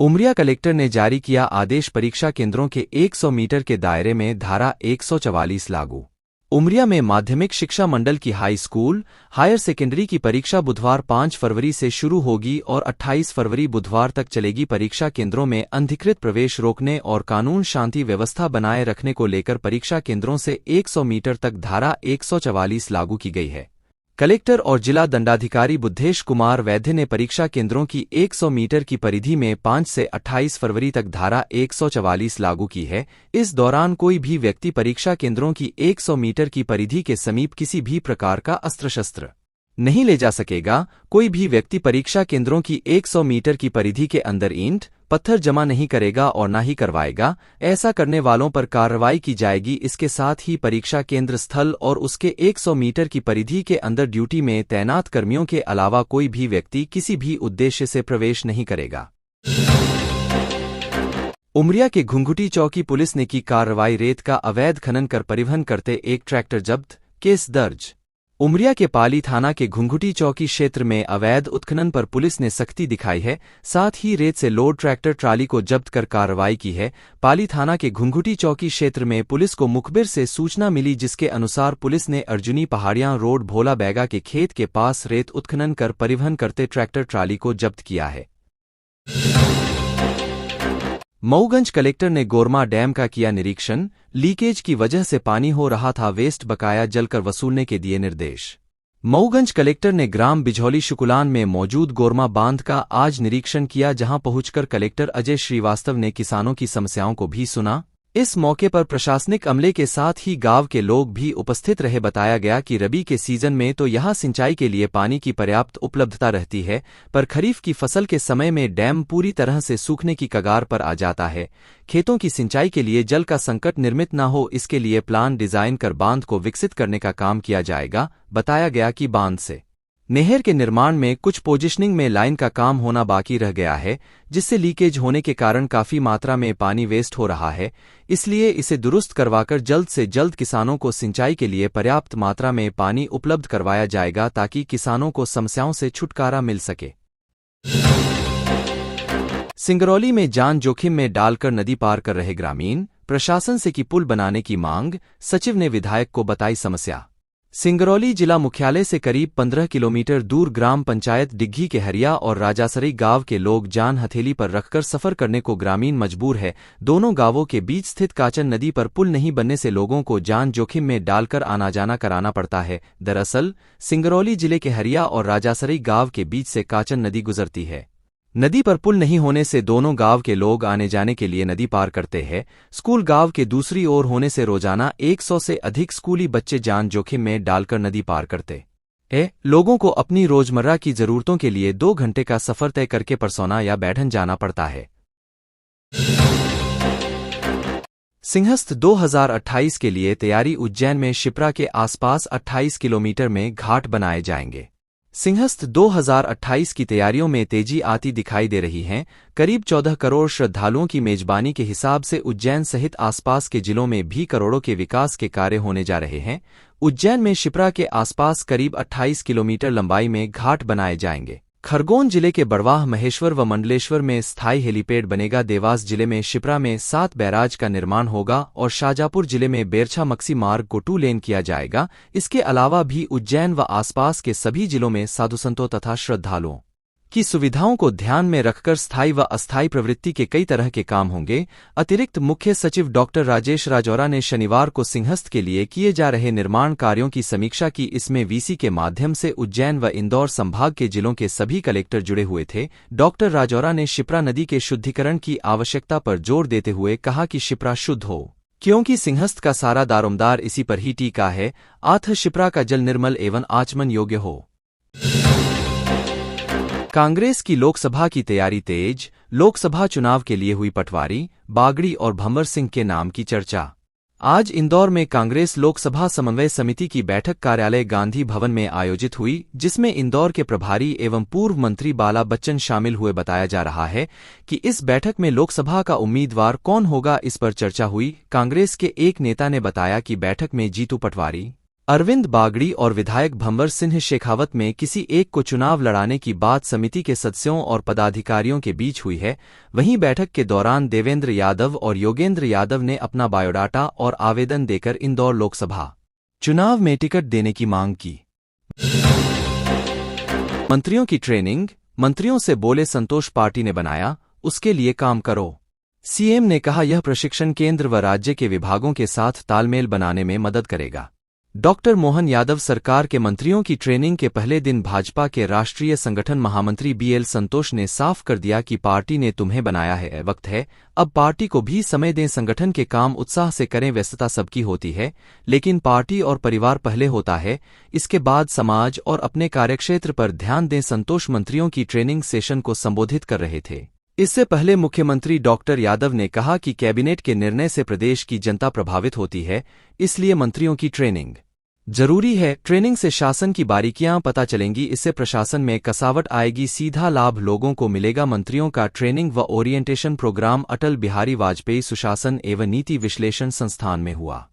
Umaria collector ने जारी किया आदेश, परीक्षा केंद्रों के 100 मीटर के दायरे में धारा 144 लागू। उमरिया में माध्यमिक शिक्षा मंडल की हाई स्कूल, हायर सेकेंडरी की परीक्षा बुधवार 5 फरवरी से शुरू होगी और 28 फरवरी बुधवार तक चलेगी। परीक्षा केंद्रों में अनधिकृत प्रवेश रोकने और कानून शांति व्यवस्था बनाए रखने को लेकर परीक्षा केंद्रों से 100 मीटर तक धारा 144 लागू की गई है। कलेक्टर और जिला दंडाधिकारी बुद्धेश कुमार वैद्य ने परीक्षा केंद्रों की 100 मीटर की परिधि में 5 से 28 फरवरी तक धारा 144 लागू की है। इस दौरान कोई भी व्यक्ति परीक्षा केंद्रों की 100 मीटर की परिधि के समीप किसी भी प्रकार का अस्त्र शस्त्र नहीं ले जा सकेगा। कोई भी व्यक्ति परीक्षा केंद्रों की 100 मीटर की परिधि के अंदर ईंट पत्थर जमा नहीं करेगा और न ही करवाएगा। ऐसा करने वालों पर कार्रवाई की जाएगी। इसके साथ ही परीक्षा केंद्र स्थल और उसके 100 मीटर की परिधि के अंदर ड्यूटी में तैनात कर्मियों के अलावा कोई भी व्यक्ति किसी भी उद्देश्य से प्रवेश नहीं करेगा। उमरिया के घुंघुटी चौकी पुलिस ने की कार्रवाई, रेत का अवैध खनन कर परिवहन करते एक ट्रैक्टर जब्त, केस दर्ज। उमरिया के पाली थाना के घुंघुटी चौकी क्षेत्र में अवैध उत्खनन पर पुलिस ने सख्ती दिखाई है। साथ ही रेत से लोड ट्रैक्टर ट्राली को जब्त कर कार्रवाई की है। पाली थाना के घुंघुटी चौकी क्षेत्र में पुलिस को मुखबिर से सूचना मिली, जिसके अनुसार पुलिस ने अर्जुनी पहाड़ियां रोड भोला बैगा के खेत के पास रेत उत्खनन कर परिवहन करते ट्रैक्टर ट्राली को जब्त किया है। मऊगंज कलेक्टर ने गोरमा डैम का किया निरीक्षण, लीकेज की वजह से पानी हो रहा था वेस्ट, बकाया जलकर वसूलने के दिए निर्देश। मऊगंज कलेक्टर ने ग्राम बिझौली शुकुलान में मौजूद गोरमा बांध का आज निरीक्षण किया, जहां पहुंचकर कलेक्टर अजय श्रीवास्तव ने किसानों की समस्याओं को भी सुना। इस मौके पर प्रशासनिक अमले के साथ ही गांव के लोग भी उपस्थित रहे। बताया गया कि रबी के सीजन में तो यहां सिंचाई के लिए पानी की पर्याप्त उपलब्धता रहती है, पर खरीफ की फसल के समय में डैम पूरी तरह से सूखने की कगार पर आ जाता है। खेतों की सिंचाई के लिए जल का संकट निर्मित न हो, इसके लिए प्लान डिजाइन कर बांध को विकसित करने का काम किया जाएगा। बताया गया कि बांध से नहर के निर्माण में कुछ पोजिशनिंग में लाइन का काम होना बाकी रह गया है, जिससे लीकेज होने के कारण काफी मात्रा में पानी वेस्ट हो रहा है। इसलिए इसे दुरुस्त करवाकर जल्द से जल्द किसानों को सिंचाई के लिए पर्याप्त मात्रा में पानी उपलब्ध करवाया जाएगा, ताकि किसानों को समस्याओं से छुटकारा मिल सके। सिंगरौली में जान जोखिम में डालकर नदी पार कर रहे ग्रामीण, प्रशासन से की पुल बनाने की मांग, सचिव ने विधायक को बताई समस्या। सिंगरौली जिला मुख्यालय से करीब 15 किलोमीटर दूर ग्राम पंचायत डिग्घी के हरिया और राजासरी गांव के लोग जान हथेली पर रखकर सफर करने को ग्रामीण मजबूर है। दोनों गांवों के बीच स्थित काचन नदी पर पुल नहीं बनने से लोगों को जान जोखिम में डालकर आना जाना कराना पड़ता है। दरअसल सिंगरौली जिले के हरिया और राजासरी गांव के बीच से काचन नदी गुजरती है। नदी पर पुल नहीं होने से दोनों गांव के लोग आने जाने के लिए नदी पार करते हैं। स्कूल गांव के दूसरी ओर होने से रोजाना 100 से अधिक स्कूली बच्चे जान जोखिम में डालकर नदी पार करते हैं। लोगों को अपनी रोजमर्रा की जरूरतों के लिए 2 घंटे का सफर तय करके परसौना या बैठन जाना पड़ता है। सिंहस्थ 2028 के लिए तैयारी, उज्जैन में शिप्रा के आसपास 28 किलोमीटर में घाट बनाए जाएंगे। सिंहस्थ 2028 की तैयारियों में तेजी आती दिखाई दे रही है। करीब 14 करोड़ श्रद्धालुओं की मेजबानी के हिसाब से उज्जैन सहित आसपास के जिलों में भी करोड़ों के विकास के कार्य होने जा रहे हैं। उज्जैन में शिप्रा के आसपास करीब 28 किलोमीटर लंबाई में घाट बनाए जाएंगे। खरगोन जिले के बड़वाह, महेश्वर व मंडलेश्वर में स्थायी हेलीपैड बनेगा। देवास जिले में शिप्रा में 7 बैराज का निर्माण होगा और शाजापुर जिले में बेरछा मक्सी मार्ग को 2 लेन किया जाएगा। इसके अलावा भी उज्जैन व आसपास के सभी जिलों में साधु संतों तथा श्रद्धालुओं की सुविधाओं को ध्यान में रखकर स्थायी व अस्थायी प्रवृत्ति के कई तरह के काम होंगे। अतिरिक्त मुख्य सचिव डॉक्टर राजेश राजौरा ने शनिवार को सिंहस्थ के लिए किए जा रहे निर्माण कार्यों की समीक्षा की। इसमें वीसी के माध्यम से उज्जैन व इंदौर संभाग के जिलों के सभी कलेक्टर जुड़े हुए थे। डॉक्टर राजौरा ने शिप्रा नदी के शुद्धिकरण की आवश्यकता पर जोर देते हुए कहा कि शिप्रा शुद्ध हो, क्योंकि सिंहस्थ का सारा दारोमदार इसी पर ही टीका है। आथ शिप्रा का जल निर्मल एवं आचमन योग्य हो। कांग्रेस की लोकसभा की तैयारी तेज, लोकसभा चुनाव के लिए हुई पटवारी, बागड़ी और भंवर सिंह के नाम की चर्चा। आज इंदौर में कांग्रेस लोकसभा समन्वय समिति की बैठक कार्यालय गांधी भवन में आयोजित हुई, जिसमें इंदौर के प्रभारी एवं पूर्व मंत्री बाला बच्चन शामिल हुए। बताया जा रहा है कि इस बैठक में लोकसभा का उम्मीदवार कौन होगा, इस पर चर्चा हुई। कांग्रेस के एक नेता ने बताया कि बैठक में जीतू पटवारी, अरविंद बागड़ी और विधायक भंवर सिंह शेखावत में किसी एक को चुनाव लड़ाने की बात समिति के सदस्यों और पदाधिकारियों के बीच हुई है। वहीं बैठक के दौरान देवेंद्र यादव और योगेंद्र यादव ने अपना बायोडाटा और आवेदन देकर इंदौर लोकसभा चुनाव में टिकट देने की मांग की। मंत्रियों की ट्रेनिंग, मंत्रियों से बोले संतोष पार्टी ने बनाया, उसके लिए काम करो। सीएम ने कहा यह प्रशिक्षण केंद्र व राज्य के विभागों के साथ तालमेल बनाने में मदद करेगा। डॉक्टर मोहन यादव सरकार के मंत्रियों की ट्रेनिंग के पहले दिन भाजपा के राष्ट्रीय संगठन महामंत्री बीएल संतोष ने साफ कर दिया कि पार्टी ने तुम्हें बनाया है, वक्त है अब पार्टी को भी समय दें, संगठन के काम उत्साह से करें। व्यस्तता सबकी होती है, लेकिन पार्टी और परिवार पहले होता है, इसके बाद समाज और अपने कार्यक्षेत्र पर ध्यान दें। संतोष मंत्रियों की ट्रेनिंग सेशन को संबोधित कर रहे थे। इससे पहले मुख्यमंत्री डॉक्टर यादव ने कहा कि कैबिनेट के निर्णय से प्रदेश की जनता प्रभावित होती है, इसलिए मंत्रियों की ट्रेनिंग जरूरी है। ट्रेनिंग से शासन की बारीकियां पता चलेंगी, इससे प्रशासन में कसावट आएगी, सीधा लाभ लोगों को मिलेगा। मंत्रियों का ट्रेनिंग व ओरिएंटेशन प्रोग्राम अटल बिहारी वाजपेयी सुशासन एवं नीति विश्लेषण संस्थान में हुआ।